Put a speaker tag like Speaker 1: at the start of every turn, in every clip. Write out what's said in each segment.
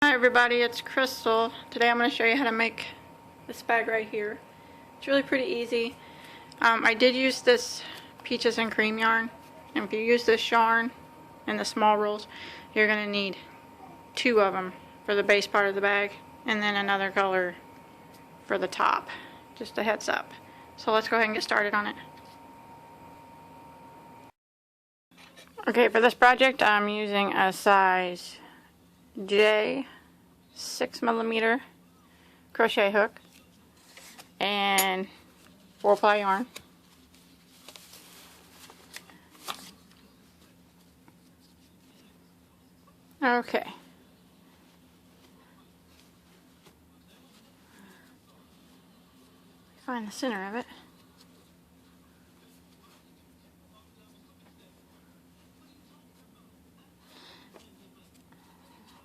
Speaker 1: Hi everybody, it's Crystal. Today I'm going to show you how to make this bag right here. It's really pretty easy. I did use this peaches and cream yarn, and if you use this yarn in the small rolls, you're going to need 2 of them for the base part of the bag, and then another color for the top. Just a heads up. So let's go ahead and get started on it. Okay, for this project I'm using a size J 6mm crochet hook and 4-ply yarn. Okay. Find the center of it.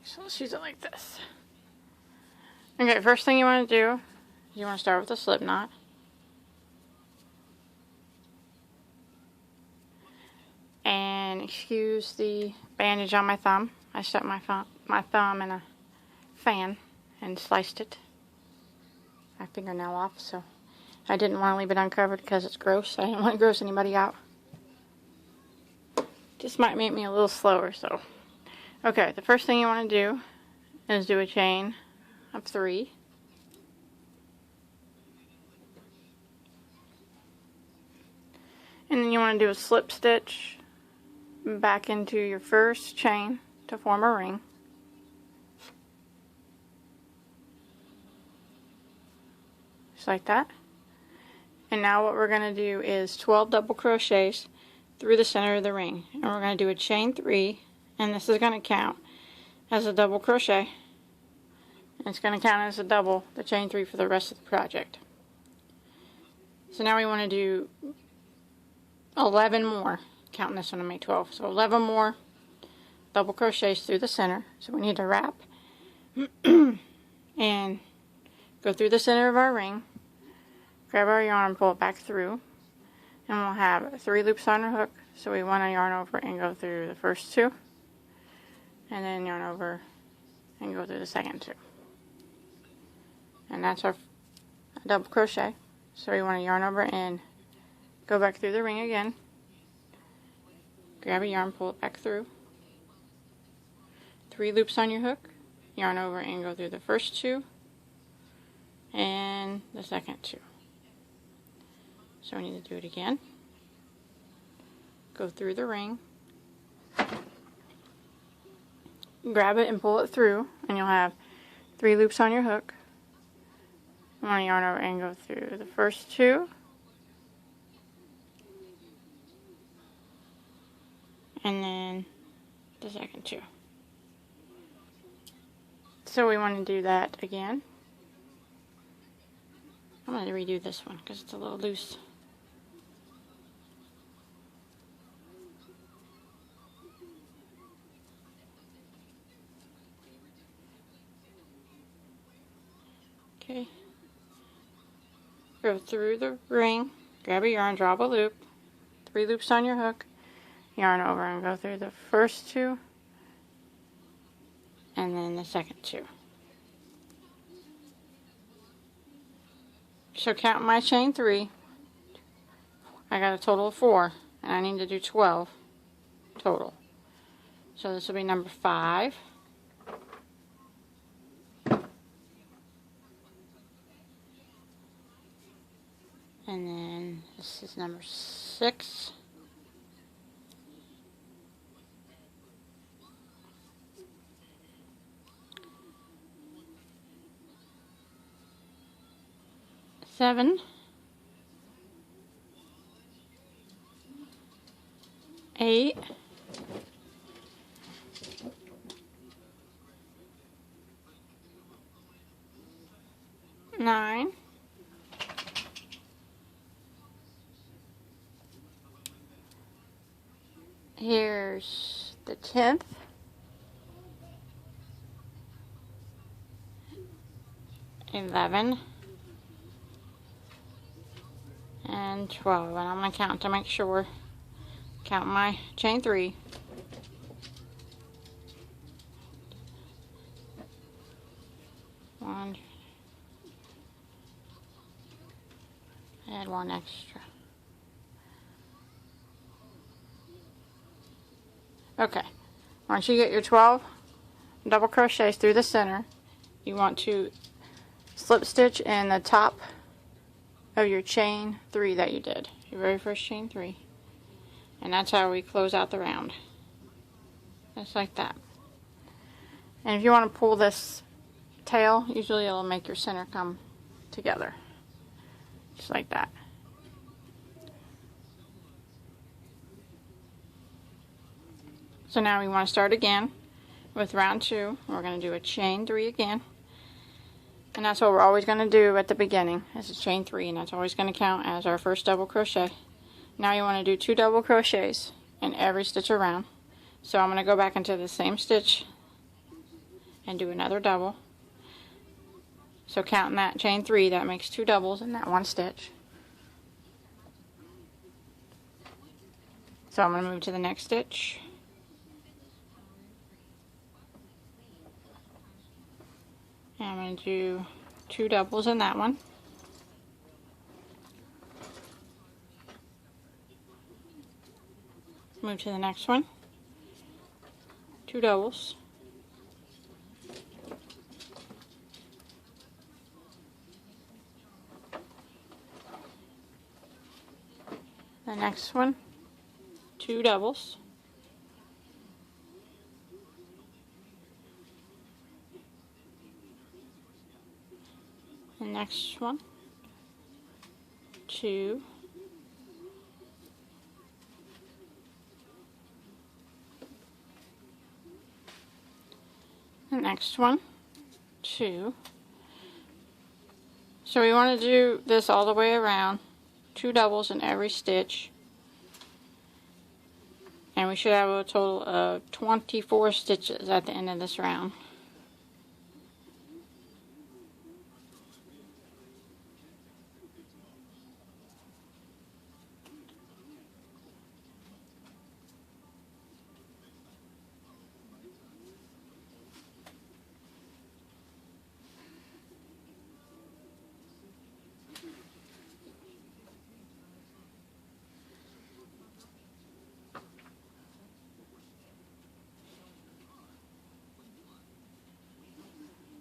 Speaker 1: So let's use it like this. Okay, first thing you want to do is you want to start with a slip knot. And excuse the bandage on my thumb. I stuck my thumb in a fan and sliced it. My fingernail off, so I didn't want to leave it uncovered because it's gross. I didn't want to gross anybody out. Just might make me a little slower, so. Okay, the first thing you want to do is do a chain of 3. And then you want to do a slip stitch back into your first chain to form a ring. Just like that. And now what we're going to do is 12 double crochets through the center of the ring. And we're going to do a chain 3, and this is going to count as a double crochet. And it's going to count as a double, the chain 3, for the rest of the project. So now we want to do 11 more, counting this one to make 12. So 11 more double crochets through the center. So we need to wrap and go through the center of our ring, grab our yarn, pull it back through, and we'll have 3 loops on our hook. So we want to yarn over and go through the first 2, and then yarn over and go through the second 2. And that's our double crochet. So we want to yarn over and go back through the ring again, grab a yarn, pull it back through, 3 loops on your hook, yarn over and go through the first 2 and the second 2. So we need to do it again. Go through the ring, grab it and pull it through, and you'll have 3 loops on your hook. You want to yarn over and go through the first 2 and then the second 2. So we want to do that again. I'm going to redo this one because it's a little loose. Okay. Go through the ring, grab a yarn, draw a loop, 3 loops on your hook, yarn over and go through the first 2 and then the second 2. So count my chain 3. I got a total of 4, and I need to do 12 total. So this will be number 5. And then this is number 6. Seven, 8, 9, 'Here's the 10th. $11 and 12, and I'm going to count to make sure. Count my chain 3, 1, add 1 extra. Okay, once you get your 12 double crochets through the center, you want to slip stitch in the top of your chain 3 that you did, your very first chain 3, and that's how we close out the round, just like that. And if you want to pull this tail, usually it'll make your center come together, just like that. So now we want to start again with round 2. We're going to do a chain 3 again, and that's what we're always going to do at the beginning, is a chain 3, and that's always going to count as our first double crochet. Now you want to do 2 double crochets in every stitch around. So I'm going to go back into the same stitch and do another double. So counting that chain 3, that makes 2 doubles in that one stitch. So I'm going to move to the next stitch. And I'm going to do 2 doubles in that one. Move to the next one. 2 doubles. The next one, 2 doubles. The next one, 2. The next one, 2. So we want to do this all the way around, 2 doubles in every stitch, and we should have a total of 24 stitches at the end of this round.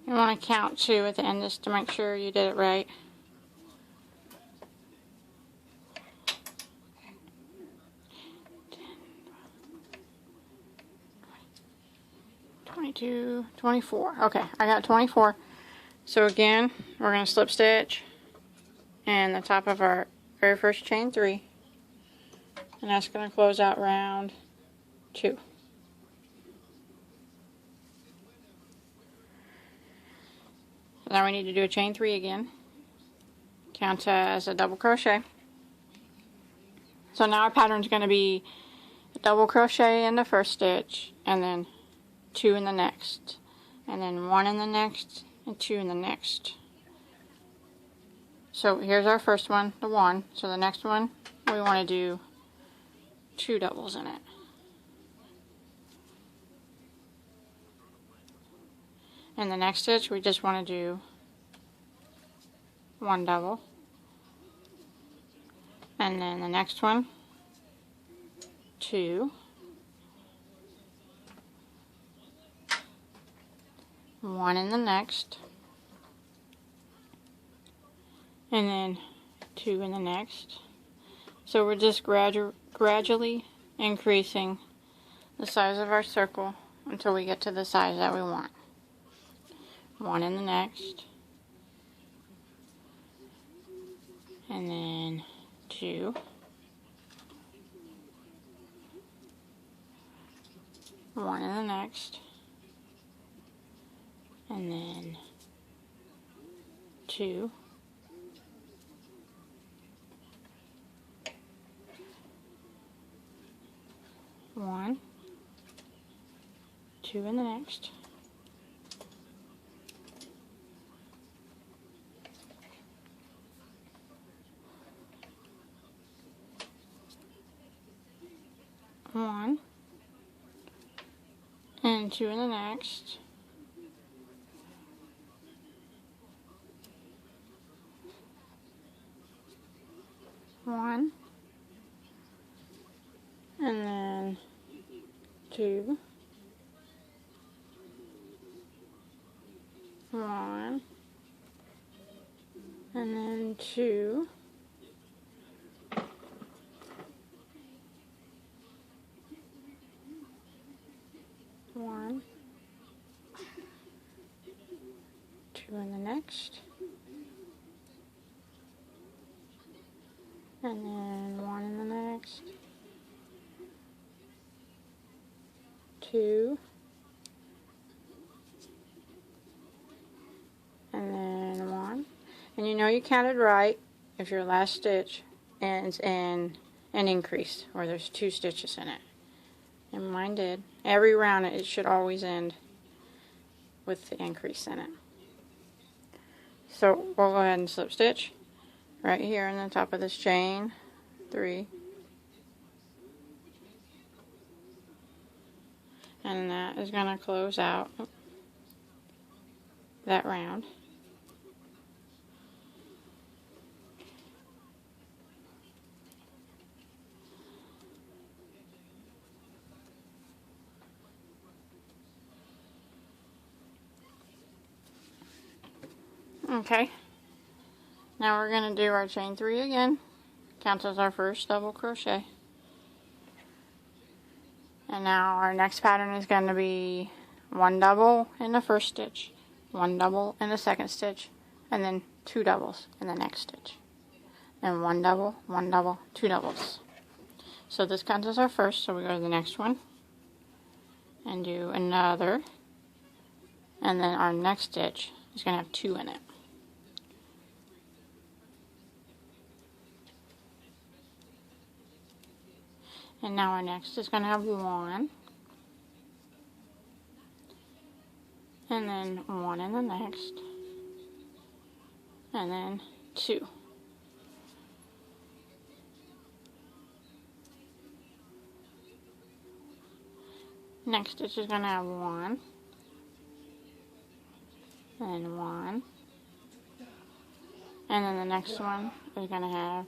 Speaker 1: You want to count 2 at the end just to make sure you did it right. $22, $24. Okay, I got 24. So again, we're going to slip stitch in the top of our very first chain 3, and that's going to close out round 2. Now we need to do a chain 3 again. Count as a double crochet. So now our pattern is going to be a double crochet in the first stitch, and then 2 in the next, and then 1 in the next, and 2 in the next. So here's our first one, the 1. So the next one, we want to do 2 doubles in it. In the next stitch, we just want to do 1 double. And then the next one, 2. 1 in the next. And then 2 in the next. So we're just gradually increasing the size of our circle until we get to the size that we want. 1 in the next, and then 2, 1 in the next, and then 2, 1, 2 in the next. One and 2 in the next, 1, and then 2, 1, and then 2, 1, 2 in the next, and then 1 in the next, 2, and then 1. And you know you counted right if your last stitch ends in an increase, or there's 2 stitches in it. And mine did. Every round it should always end with the increase in it. So we'll go ahead and slip stitch right here in the top of this chain 3, and that is going to close out that round. Okay, now we're going to do our chain 3 again. Counts as our first double crochet. And now our next pattern is going to be 1 double in the first stitch, 1 double in the second stitch, and then 2 doubles in the next stitch. And 1 double, 2 doubles. So this counts as our first, so we go to the next one and do another. And then our next stitch is going to have 2 in it. And now our next is going to have 1, and then 1 in the next, and then 2. Next stitch is going to have 1, and 1, and then the next one is going to have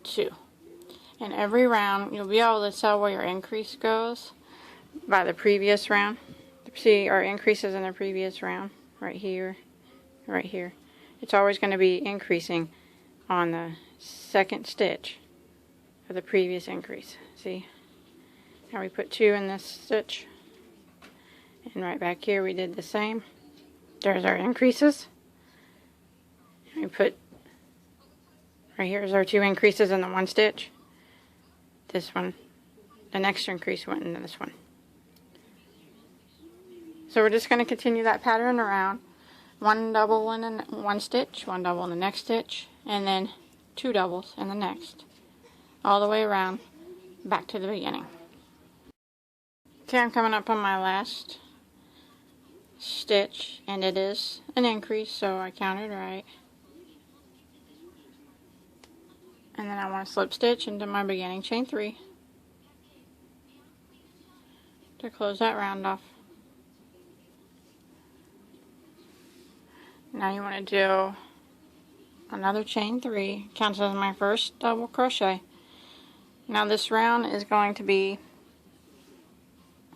Speaker 1: 2. And every round, you'll be able to tell where your increase goes by the previous round. See our increases in the previous round, right here, right here. It's always going to be increasing on the second stitch of the previous increase. See? Now we put 2 in this stitch. And right back here we did the same. There's our increases. And we put, right here's our 2 increases in the 1 stitch. This one, the next increase went into this one. So we're just going to continue that pattern around. 1 double in the 1 stitch, 1 double in the next stitch, and then 2 doubles in the next. All the way around, back to the beginning. Okay, I'm coming up on my last stitch, and it is an increase, so I counted right. And then I want to slip stitch into my beginning chain 3 to close that round off. Now you want to do another chain 3, counts as my first double crochet. Now this round is going to be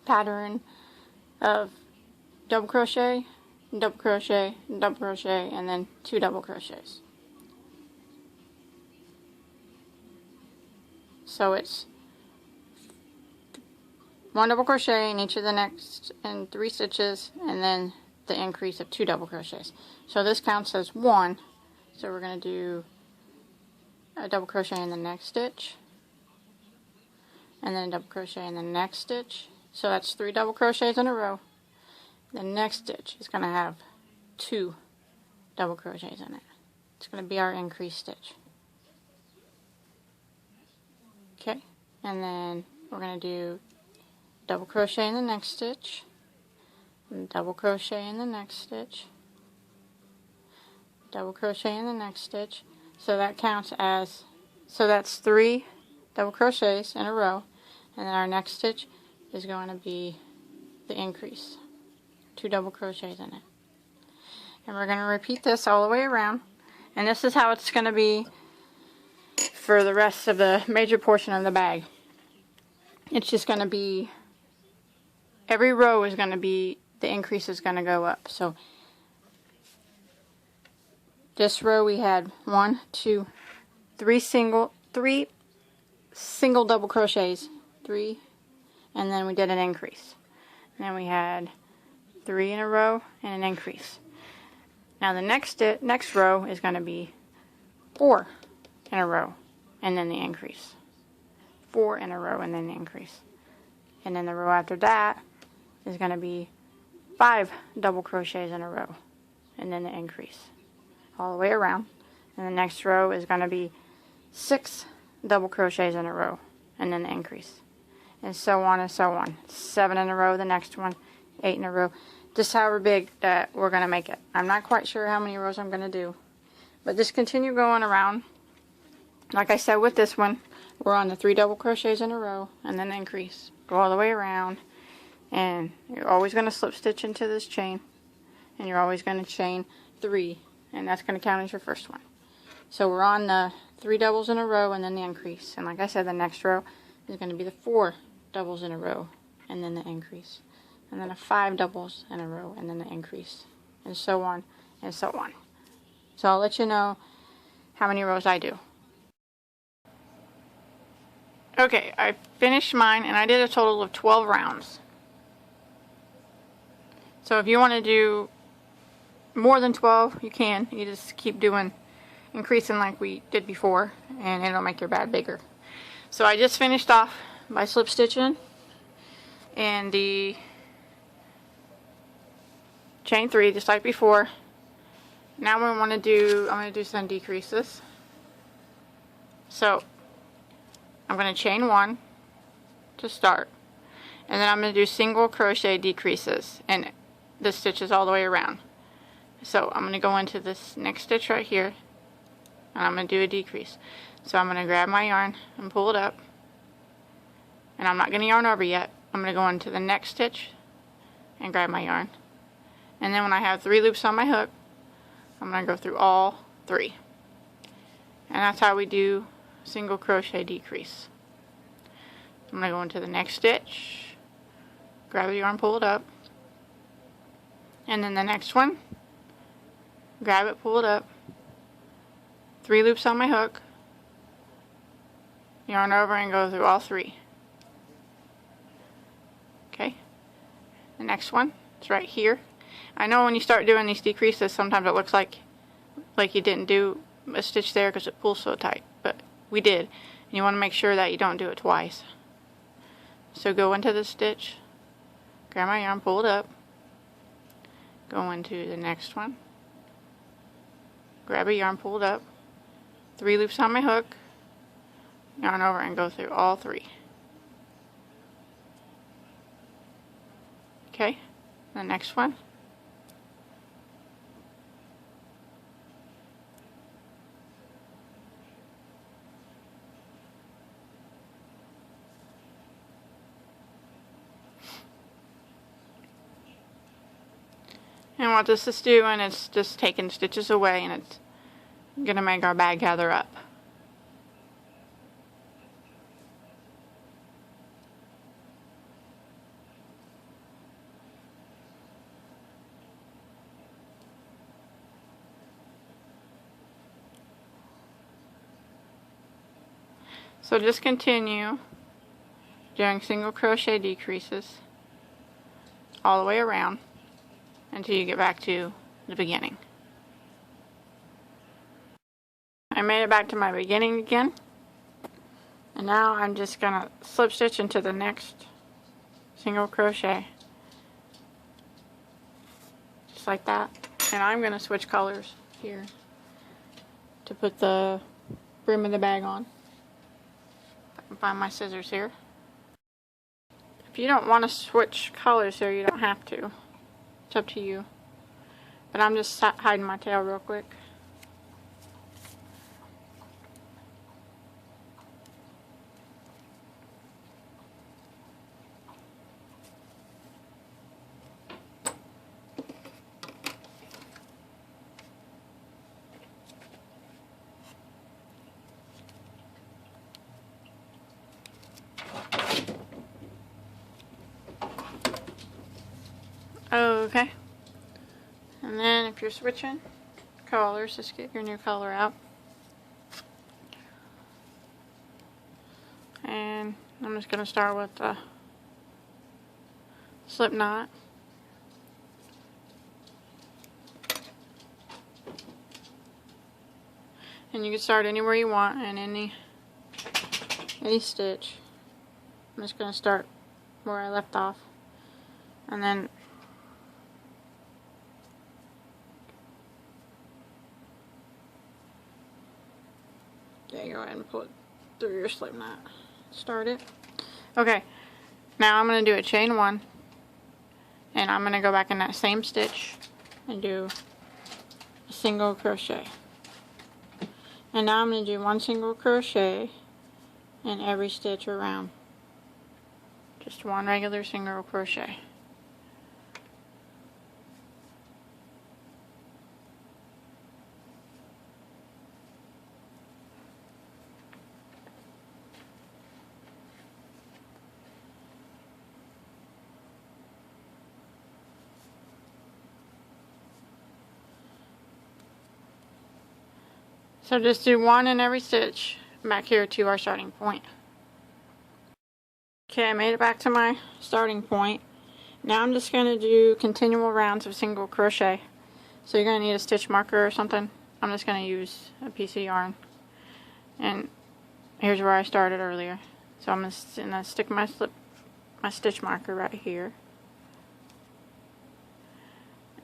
Speaker 1: pattern of double crochet, double crochet, double crochet, and then 2 double crochets. So it's 1 double crochet in each of the next and 3 stitches, and then the increase of 2 double crochets. So this counts as 1. So we're going to do a double crochet in the next stitch, and then a double crochet in the next stitch. So that's 3 double crochets in a row. The next stitch is going to have 2 double crochets in it. It's going to be our increase stitch. Okay, and then we're going to do double crochet in the next stitch, and double crochet in the next stitch, double crochet in the next stitch. So that counts as, so that's 3 double crochets in a row, and then our next stitch is going to be the increase, 2 double crochets in it. And we're going to repeat this all the way around, and this is how it's going to be for the rest of the major portion of the bag. It's just going to be, every row is going to be, the increase is going to go up. So this row we had 1, 2, 3 single double crochets, 3, and then we did an increase. And then we had 3 in a row and an increase. Now the next row is going to be 4 in a row and then the increase. 4 in a row and then the increase. And then the row after that is going to be 5 double crochets in a row and then the increase. All the way around. And the next row is going to be 6 double crochets in a row and then the increase. And so on and so on. 7 in a row, the next one, 8 in a row. Just however big that we're going to make it. I'm not quite sure how many rows I'm going to do. But just continue going around. Like I said with this one, we're on the 3 double crochets in a row and then the increase. Go all the way around. And you're always going to slip stitch into this chain. And you're always going to chain 3. And that's going to count as your first one. So we're on the 3 doubles in a row and then the increase. And like I said, the next row is going to be the 4 doubles in a row and then the increase. And then the 5 doubles in a row and then the increase. And so on and so on. So I'll let you know how many rows I do. Okay, I finished mine and I did a total of 12 rounds. So if you want to do more than 12, you can. You just keep doing, increasing like we did before, and it'll make your bag bigger. So I just finished off by slip stitching and the chain 3 just like before. Now I'm going to do some decreases. So I'm going to chain 1 to start, and then I'm going to do single crochet decreases and the stitches all the way around. So I'm going to go into this next stitch right here and I'm going to do a decrease. So I'm going to grab my yarn and pull it up, and I'm not going to yarn over yet. I'm going to go into the next stitch and grab my yarn, and then when I have 3 loops on my hook, I'm going to go through all 3, and that's how we do single crochet decrease. I'm going to go into the next stitch, grab the yarn, pull it up, and then the next one, grab it, pull it up, 3 loops on my hook, yarn over and go through all 3. Okay, the next one is right here. I know when you start doing these decreases, sometimes it looks like you didn't do a stitch there because it pulls so tight, but we did. And you want to make sure that you don't do it twice. So go into the stitch, grab my yarn, pull it up, go into the next one, grab a yarn, pull it up, 3 loops on my hook, yarn over and go through all 3. Okay, the next one. And what this is doing is just taking stitches away, and it's going to make our bag gather up. So just continue doing single crochet decreases all the way around until you get back to the beginning. I made it back to my beginning again, and now I'm just gonna slip stitch into the next single crochet just like that, and I'm gonna switch colors here to put the brim of the bag on. If I can find my scissors here. If you don't want to switch colors here, you don't have to. It's up to you. But I'm just hiding my tail real quick. And then if you're switching colors, just get your new color out. And I'm just going to start with the slip knot. And you can start anywhere you want and any stitch. I'm just going to start where I left off. And then there you go ahead and pull it through your slip knot. Start it. Okay, now I'm going to do a chain 1, and I'm going to go back in that same stitch and do a single crochet. And now I'm going to do 1 single crochet in every stitch around. Just 1 regular single crochet. So just do 1 in every stitch back here to our starting point. Okay, I made it back to my starting point. Now I'm just going to do continual rounds of single crochet. So you're going to need a stitch marker or something. I'm just going to use a piece of yarn. And here's where I started earlier. So I'm just going to stick my stitch marker right here.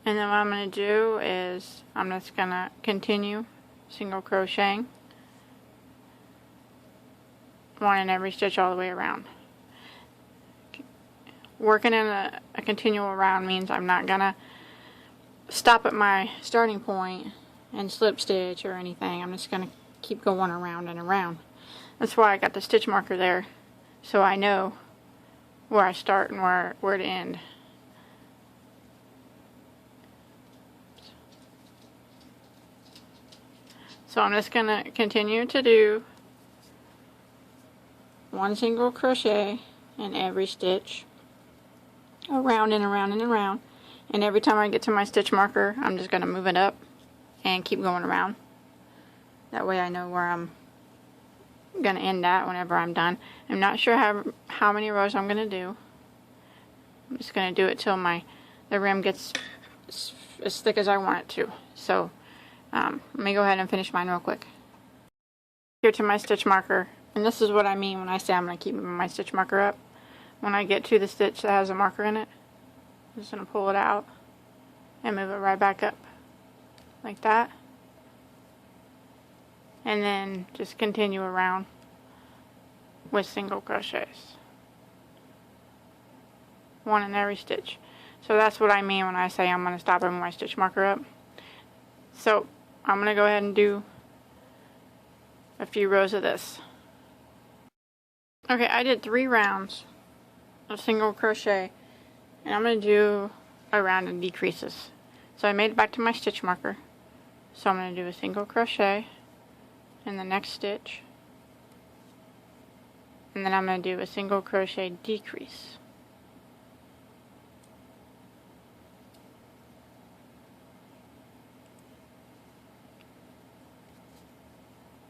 Speaker 1: And then what I'm going to do is I'm just going to continue single crocheting 1 in every stitch all the way around. Working in a continual round means I'm not gonna stop at my starting point and slip stitch or anything. I'm just gonna keep going around and around. That's why I got the stitch marker there, so I know where I start and where to end. So I'm just gonna continue to do 1 single crochet in every stitch, around and around and around, and every time I get to my stitch marker I'm just going to move it up and keep going around. That way I know where I'm going to end at whenever I'm done. I'm not sure how many rows I'm going to do. I'm just going to do it till the rim gets as thick as I want it to. So let me go ahead and finish mine real quick. Here to my stitch marker, and this is what I mean when I say I'm going to keep moving my stitch marker up. When I get to the stitch that has a marker in it, I'm just going to pull it out and move it right back up like that, and then just continue around with single crochets, 1 in every stitch. So that's what I mean when I say I'm going to stop and move my stitch marker up. So I'm going to go ahead and do a few rows of this. Okay, I did 3 rounds of single crochet, and I'm going to do a round of decreases. So I made it back to my stitch marker, so I'm going to do a single crochet in the next stitch, and then I'm going to do a single crochet decrease.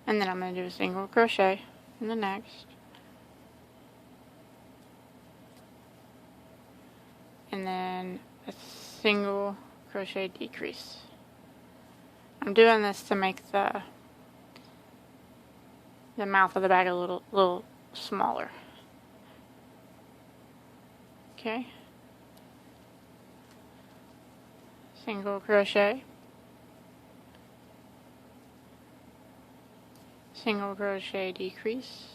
Speaker 1: And then I'm going to do a single crochet in the next, and then a single crochet decrease. I'm doing this to make the mouth of the bag a little smaller. Okay. Single crochet, single crochet decrease,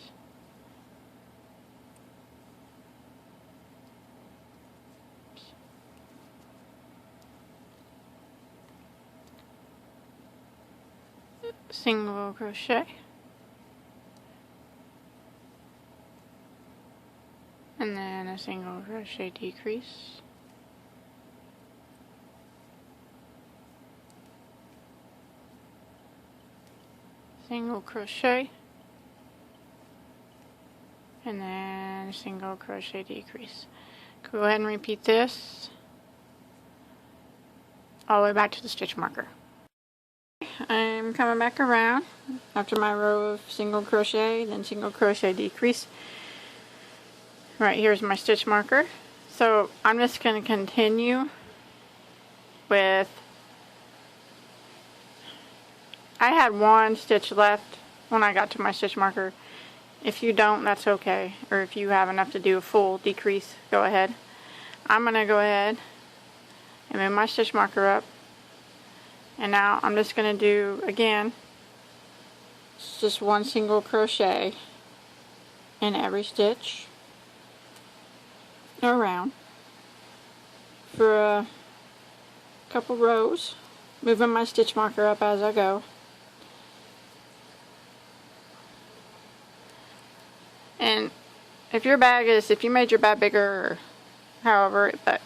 Speaker 1: single crochet, and then a single crochet decrease, single crochet, and then a single crochet decrease. Go ahead and repeat this all the way back to the stitch marker. I'm coming back around after my row of single crochet, then single crochet decrease. Right here's my stitch marker. So I'm just going to continue with, I had one stitch left when I got to my stitch marker. If you don't, that's okay. Or if you have enough to do a full decrease, go ahead. I'm going to go ahead and move my stitch marker up. And now I'm just going to do, again, just one single crochet in every stitch around for a couple rows, moving my stitch marker up as I go. And if your bag is, if you made your bag bigger or however, but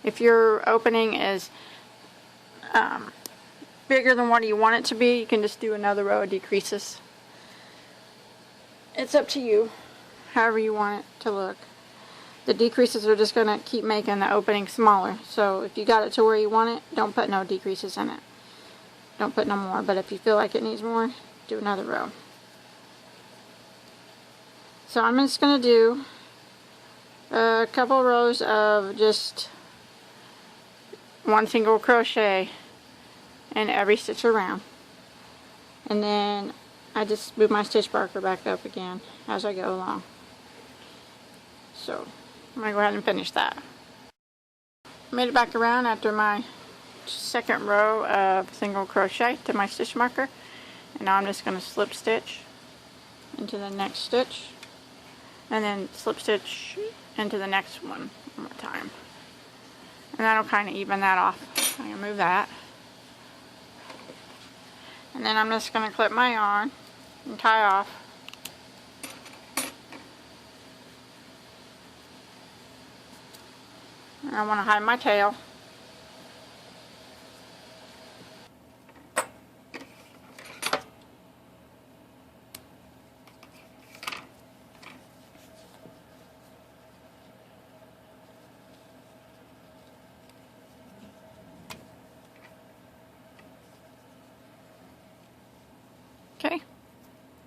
Speaker 1: if your opening is bigger than what you want it to be, you can just do another row of decreases. It's up to you, however you want it to look. The decreases are just going to keep making the opening smaller. So if you got it to where you want it, don't put no decreases in it. Don't put no more, but if you feel like it needs more, do another row. So I'm just going to do a couple rows of just one single crochet in every stitch around. And then I just move my stitch marker back up again as I go along. So I'm going to go ahead and finish that. Made it back around after my second row of single crochet to my stitch marker. And now I'm just going to slip stitch into the next stitch. And then slip stitch into the next one more time. And that'll kind of even that off. I'm going to move that. And then I'm just going to clip my yarn and tie off. And I want to hide my tail. Okay,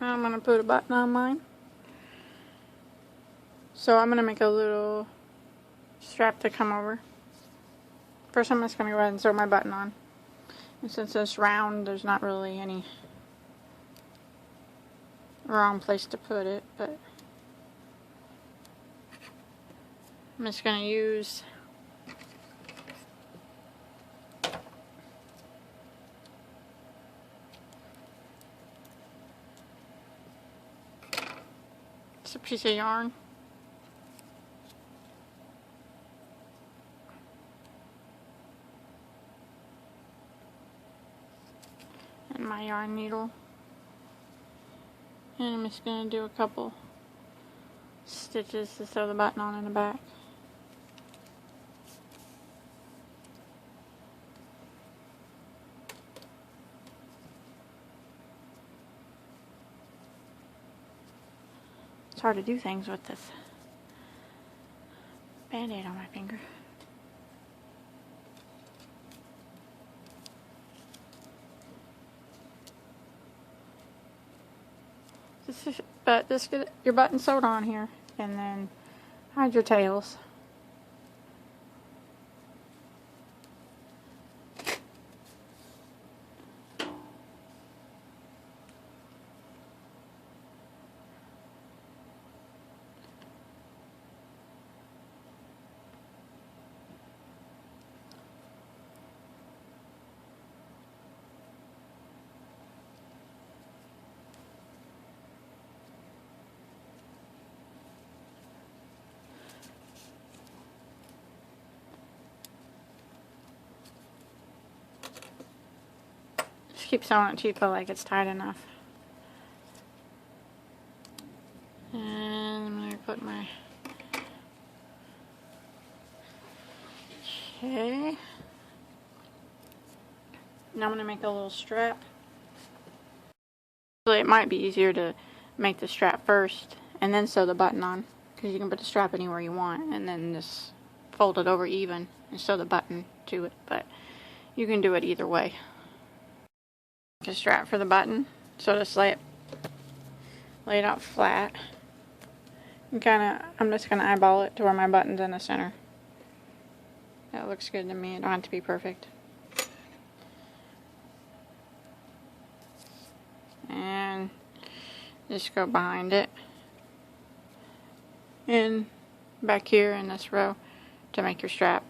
Speaker 1: now I'm going to put a button on mine. So I'm going to make a little strap to come over. First I'm just going to go ahead and throw my button on. And since it's round, there's not really any wrong place to put it, but I'm just going to use a piece of yarn. And my yarn needle. And I'm just going to do a couple stitches to sew the button on in the back. It's hard to do things with this band-aid on my finger. Just get your button sewed on here, and then hide your tails. Keep sewing it till you feel like it's tight enough. And I'm going to put my... Okay. Now I'm going to make a little strap. It might be easier to make the strap first and then sew the button on, because you can put the strap anywhere you want and then just fold it over even and sew the button to it. But You can do it either way. A strap for the button, so just lay it out flat. And I'm just gonna eyeball it to where my button's in the center. That looks good to me. It don't have to be perfect. And just go behind it and back here in this row to make your strap.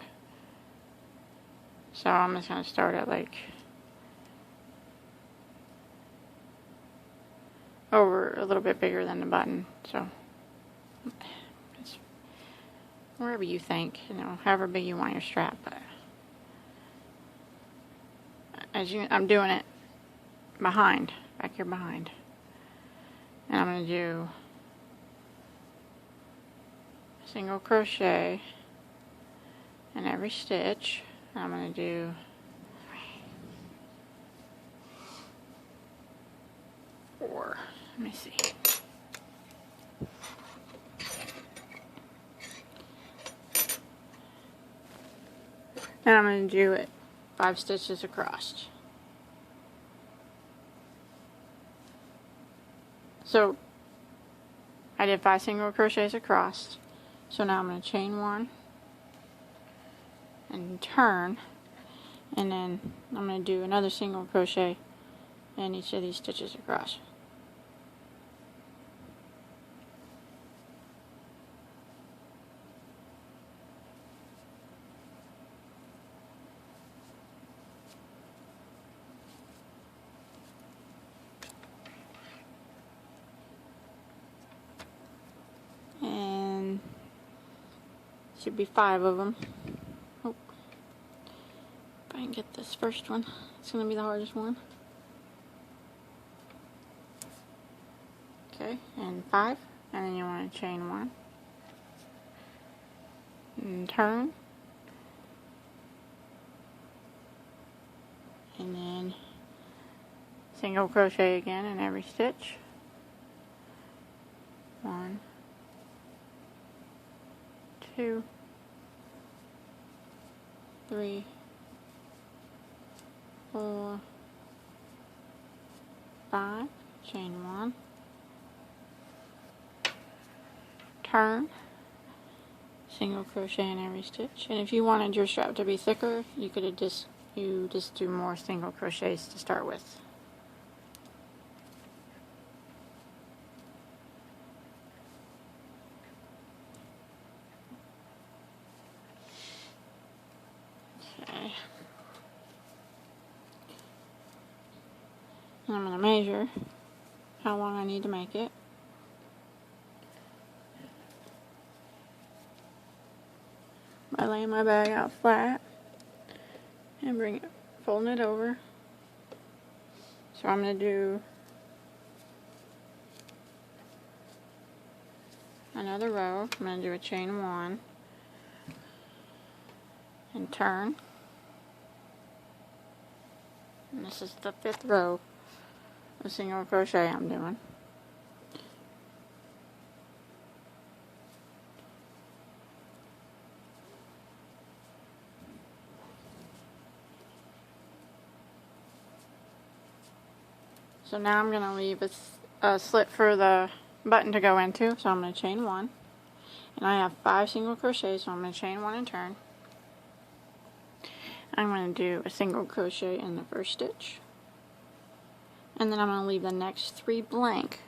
Speaker 1: So I'm just gonna start at like over a little bit bigger than the button, so it's wherever you think, you know, however big you want your strap. But I'm doing it back here behind, and I'm going to do a single crochet in every stitch. I'm going to do 4. Let me see. And I'm going to do it 5 stitches across. So I did 5 single crochets across. So now I'm going to chain 1 and turn, and then I'm going to do another single crochet in each of these stitches across. And should be 5 of them. Oh, if I can get this first one, it's going to be the hardest one. Okay, and 5, and then you want to chain 1 and turn, and then single crochet again in every stitch. 1, 2, 3, 4, 5, chain 1, turn, single crochet in every stitch. And if you wanted your strap to be thicker, you could have just do more single crochets to start with. Okay. And I'm going to measure how long I need to make it. By laying my bag out flat and folding it over. So I'm going to do another row. I'm going to do a chain 1 and turn. And this is the 5th row of single crochet I'm doing. So now I'm going to leave a slit for the button to go into, so I'm going to chain 1. And I have 5 single crochets, so I'm going to chain 1 and turn. I'm going to do a single crochet in the first stitch. And then I'm going to leave the next 3 blank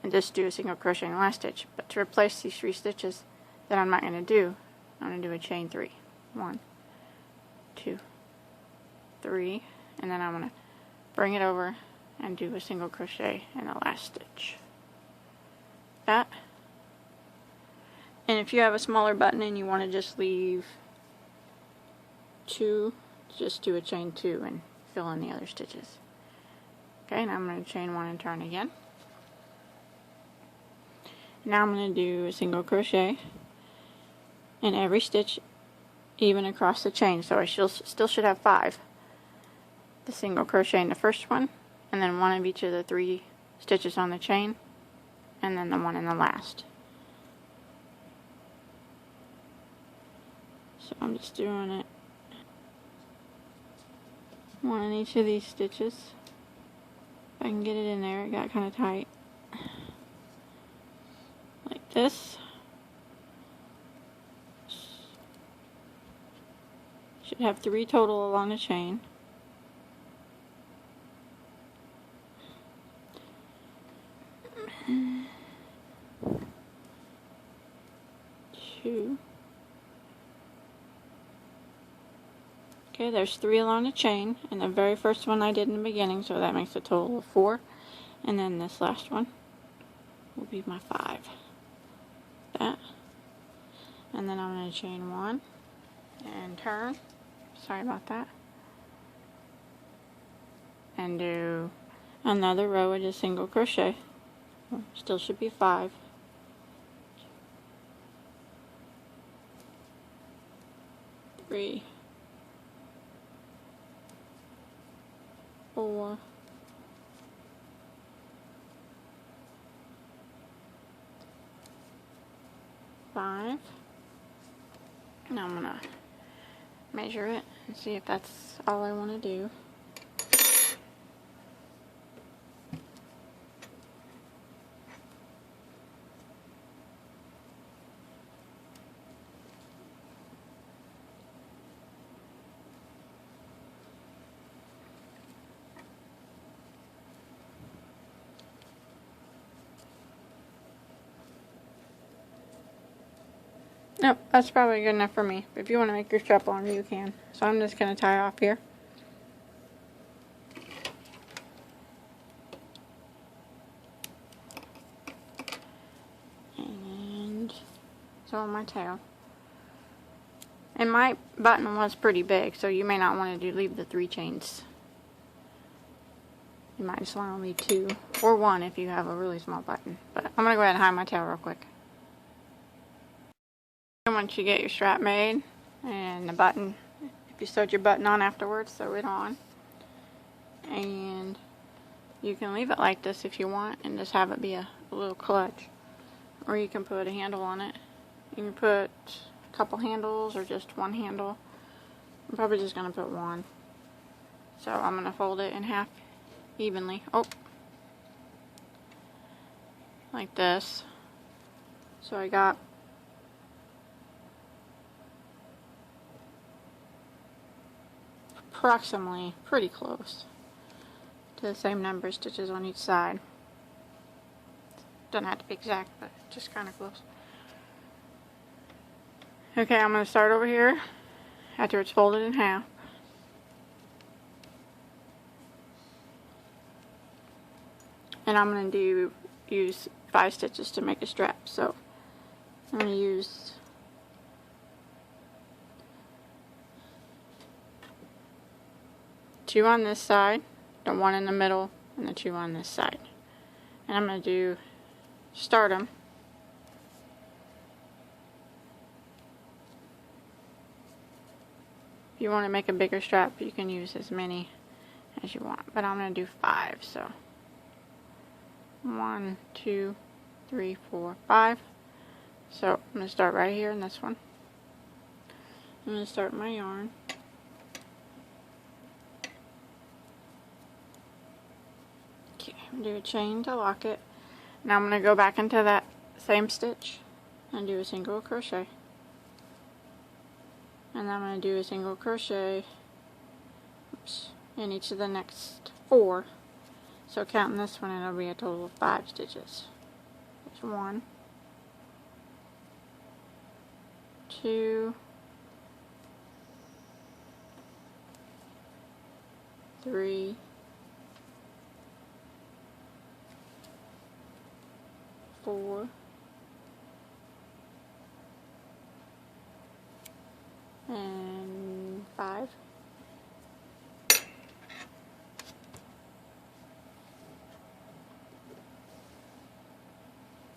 Speaker 1: and just do a single crochet in the last stitch. But to replace these 3 stitches that I'm not going to do, I'm going to do a chain 3. 1, 2, 3, and then I'm going to bring it over and do a single crochet in the last stitch. That. And if you have a smaller button and you want to just leave 2, just do a chain 2 and fill in the other stitches. Okay, now I'm going to chain 1 and turn again. Now I'm going to do a single crochet in every stitch, even across the chain, so I still should have 5. The single crochet in the first one, and then 1 of each of the 3 stitches on the chain, and then the one in the last. So I'm just doing it one in each of these stitches. If I can get it in there, it got kind of tight. Like this. Should have 3 total along the chain. Two. Okay, there's 3 along the chain, and the very first one I did in the beginning, so that makes a total of 4. And then this last one will be my 5. That. And then I'm going to chain 1 and turn. Sorry about that. And do another row of just single crochet. Still should be 5. 3, 4, 5. Now I'm gonna measure it and see if that's all I want to do. Nope, that's probably good enough for me. If you want to make your strap longer, you can. So I'm just going to tie off here. And so on my tail. And my button was pretty big, so you may not want to leave the 3 chains. You might just want to leave 2 or 1 if you have a really small button. But I'm going to go ahead and hide my tail real quick. Once you get your strap made and the button, if you sewed your button on afterwards, sew it on, and you can leave it like this if you want and just have it be a little clutch, or you can put a handle on it. You can put a couple handles or just one handle. I'm probably just going to put one. So I'm going to fold it in half evenly, like this. So I got approximately pretty close to the same number of stitches on each side. Doesn't have to be exact, but just kind of close. Okay, I'm going to start over here after it's folded in half. And I'm going to use 5 stitches to make a strap. So I'm going to use 2 on this side, the 1 in the middle, and the 2 on this side. And I'm going to start them. If you want to make a bigger strap, you can use as many as you want. But I'm going to do 5, so 1, 2, 3, 4, 5. So I'm going to start right here in this one. I'm going to start my yarn. Do a chain to lock it. Now I'm going to go back into that same stitch and do a single crochet, and I'm going to do a single crochet in each of the next 4. So counting this one, it'll be a total of 5 stitches. There's 1, 2, 3, 4, and 5.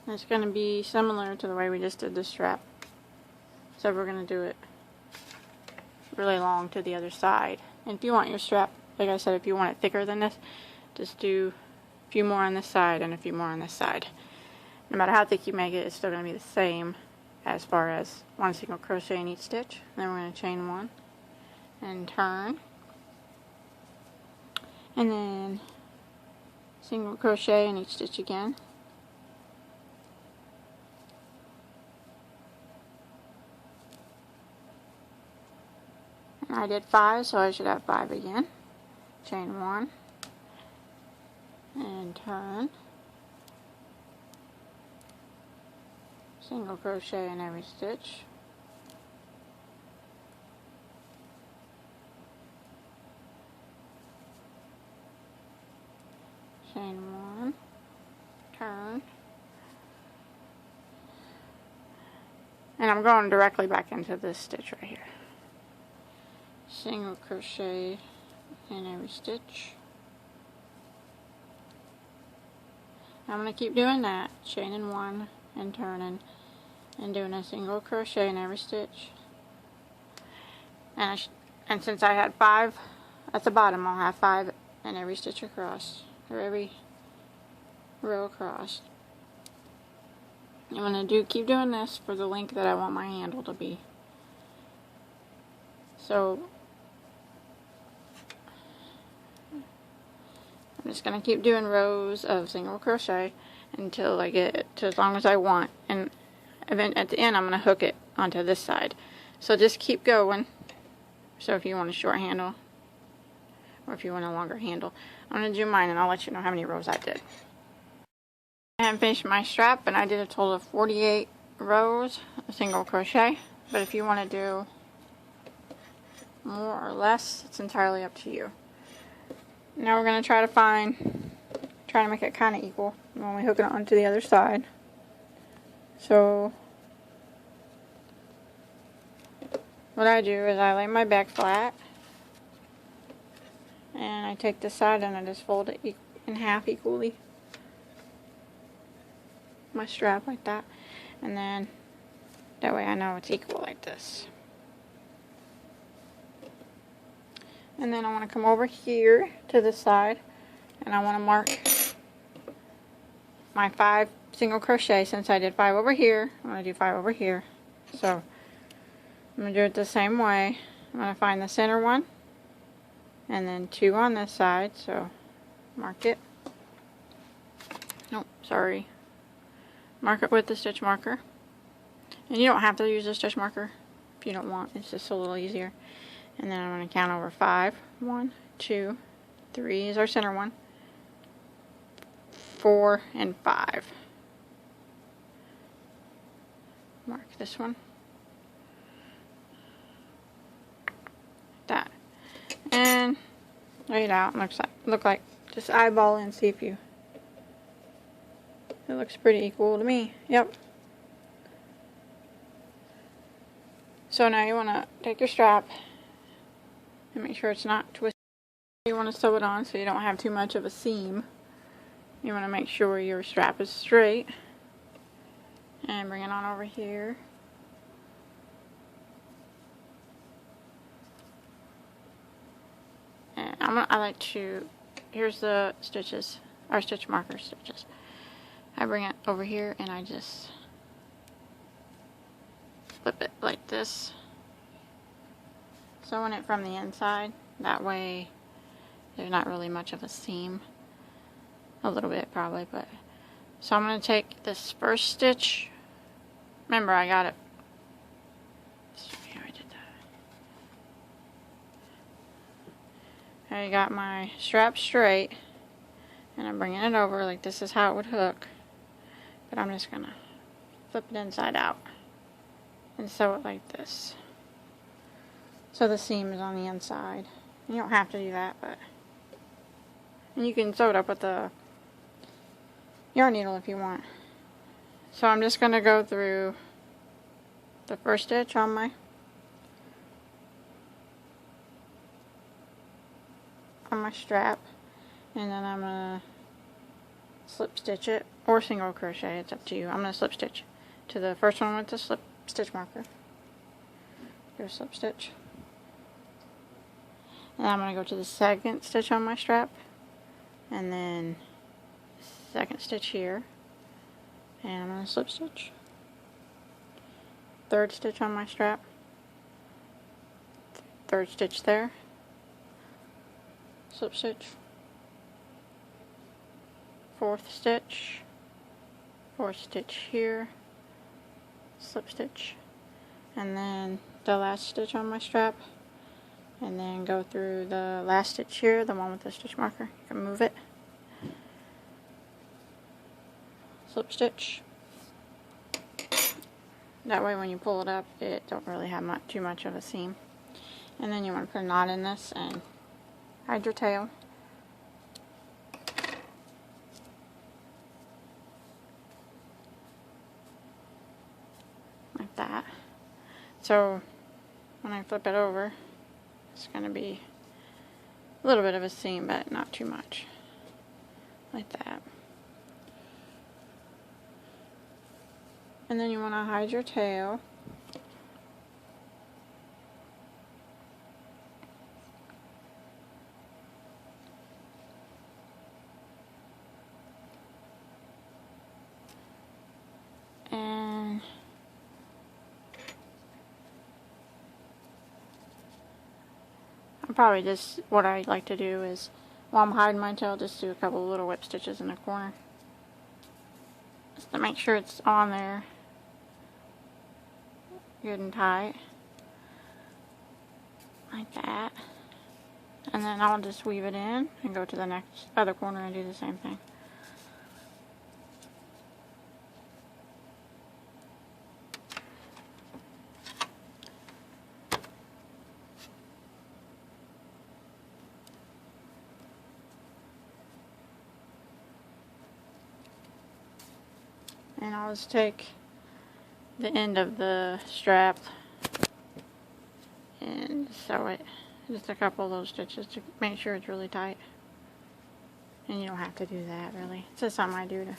Speaker 1: It's going to be similar to the way we just did the strap. So we're going to do it really long to the other side. And if you want your strap, like I said, if you want it thicker than this, just do a few more on this side and a few more on this side. No matter how thick you make it, it's still going to be the same as far as 1 single crochet in each stitch. Then we're going to chain 1 and turn. and then single crochet in each stitch again. And I did 5, so I should have 5 again. Chain 1 and turn, single crochet in every stitch, chain 1, turn, and I'm going directly back into this stitch right here. Single crochet in every stitch. I'm going to keep doing that, chaining 1 and turning and doing a single crochet in every stitch. And since I had 5 at the bottom, I'll have 5 in every stitch across, or every row across. I'm going to keep doing this for the length that I want my handle to be. So I'm just going to keep doing rows of single crochet until I get to as long as I want, and then at the end I'm going to hook it onto this side. So just keep going. So if you want a short handle or if you want a longer handle, I'm going to do mine and I'll let you know how many rows I did. I haven't finished my strap, and I did a total of 48 rows of single crochet, but if you want to do more or less, it's entirely up to you. Now we're going to try to make it kind of equal when we hook it onto the other side. So what I do is I lay my back flat, and I take this side and I just fold it in half equally, my strap like that, and then that way I know it's equal like this. And then I want to come over here to this side, and I want to mark my 5 single crochet. Since I did 5 over here, I'm going to do 5 over here. So I'm going to do it the same way. I'm going to find the center one, and then 2 on this side. So mark it. Nope, sorry. Mark it with the stitch marker. And you don't have to use a stitch marker if you don't want. It's just a little easier. And then I'm going to count over 5. 1, 2, 3 is our center one. 4 and 5. Mark this one. That. And lay it out. Look like just eyeball and see if you. It looks pretty equal to me. Yep. So now you want to take your strap and make sure it's not twisted. You want to sew it on so you don't have too much of a seam. You want to make sure your strap is straight. And bring it on over here. And I like to, here's the stitches, our stitch marker stitches. I bring it over here and I just flip it like this, sewing it from the inside. That way there's not really much of a seam. A little bit probably, but so I'm going to take this first stitch. Remember, I got it. Here, I did that. I got my strap straight, and I'm bringing it over like this is how it would hook. But I'm just going to flip it inside out and sew it like this. So the seam is on the inside. You don't have to do that, but and you can sew it up with a yarn needle if you want. So I'm just going to go through the first stitch on my strap, and then I'm going to slip stitch it or single crochet, it's up to you. I'm going to slip stitch to the first one with the slip stitch marker. Do a slip stitch. And I'm going to go to the second stitch on my strap, and then second stitch here, and I'm going to slip stitch. Third stitch on my strap, third stitch there, slip stitch, 4th stitch, 4th stitch here, slip stitch, and then the last stitch on my strap, and then go through the last stitch here, the one with the stitch marker. You can move it, slip stitch. That way when you pull it up, it don't really have too much of a seam. And then you want to put a knot in this and hide your tail. Like that. So when I flip it over, it's going to be a little bit of a seam, but not too much. Like that. And then you want to hide your tail. And probably just what I like to do is, while I'm hiding my tail, just do a couple of little whip stitches in the corner. Just to make sure it's on there good and tight. Like that. And then I'll just weave it in and go to the next other corner and do the same thing. And I'll just take the end of the strap and sew it. Just a couple of those stitches to make sure it's really tight. And you don't have to do that really. It's just something I do to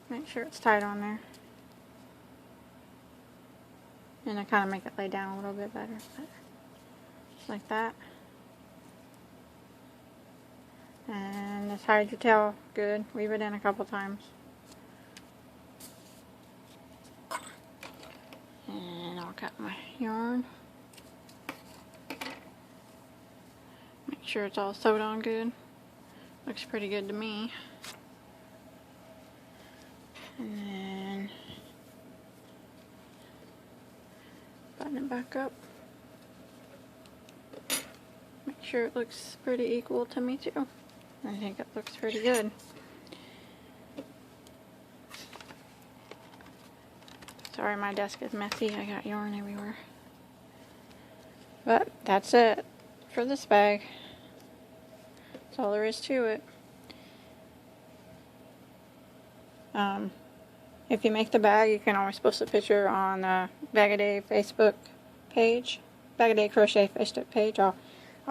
Speaker 1: make sure it's tight on there. And I kind of make it lay down a little bit better. But just like that. And just hide your tail good. Weave it in a couple times. And I'll cut my yarn. Make sure it's all sewed on good. Looks pretty good to me. And then button it back up. Make sure it looks pretty equal to me too. I think it looks pretty good. Sorry, my desk is messy. I got yarn everywhere. But that's it for this bag. That's all there is to it. If you make the bag, you can always post a picture on the Bagoday Facebook page, Bagoday Crochet Facebook page. I'll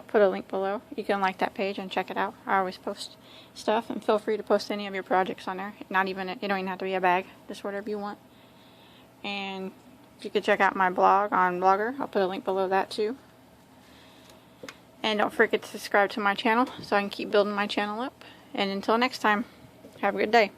Speaker 1: put a link below. You can like that page and check it out. I always post stuff, and feel free to post any of your projects on there. You don't even have to be a bag, just whatever you want. And you can check out my blog on Blogger. I'll put a link below that too. And don't forget to subscribe to my channel so I can keep building my channel up. And until next time, have a good day.